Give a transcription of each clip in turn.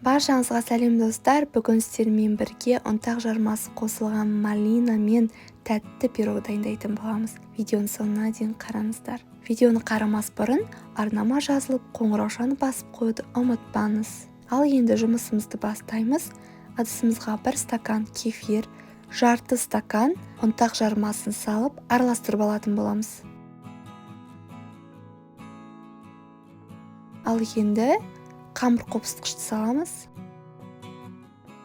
Баршаңызға сәлем достар, бүгін сіздермен бірге ұнтақ жармасы қосылған малина мен тәтті пирог дайындайтын боламыз. Видеоны соңына дейін қараңыздар. Видеоны қарамас бұрын арнама жазылып, қоңыраушаны басып қоюды ұмытпаңыз. Ал енді жұмысымызды бастаймыз. Ыдысымызға 1 стакан кефир, жарты стакан ұнтақ жармасын салып, араластырып алатын боламыз. Ал енді қамыр қопсытқышты саламыз,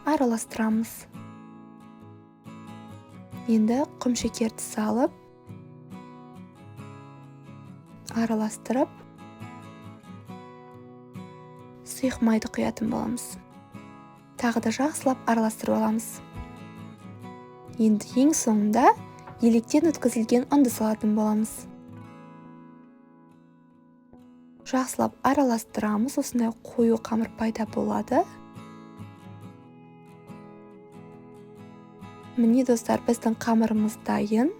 араластырамыз. Енді құм шекерді салып, араластырып, сұйық майды құятын боламыз. Тағы да жақсылап араластырып аламыз. Енді ең соңында електен өткізілген ұнды салатын боламыз. Жақсылап араластырамыз, осындай қою қамыр пайда болады. Міне достар, біздің қамырымыз дайын.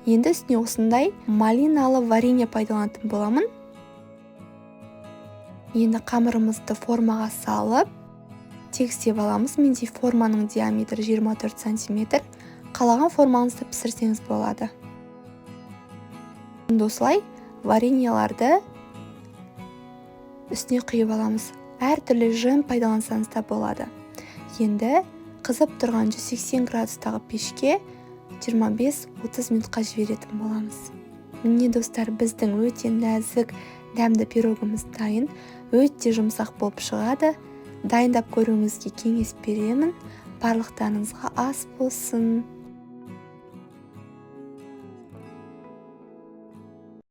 Енді үстіне осындай малиналы варенье пайдаланатын боламын. Енді қамырымызды формаға салып, тегістеп аламыз. Менде форманың диаметрі 24 см. Қалаған формаңызды пісірсеңіз болады. Осылай вареньеларды үстіне құйып аламыз. Әр түрлі жем пайдалансаңыз да болады. Енді қызып тұрған 180 градустағы пешке 25-30 минутқа жіберетін боламыз. Міне достар, біздің өте нәзік дәмді пирогымыз дайын. Өте жұмсақ болып шығады. Дайындап көруіңізге кеңес беремін. Барлықтарыңызға ас болсын.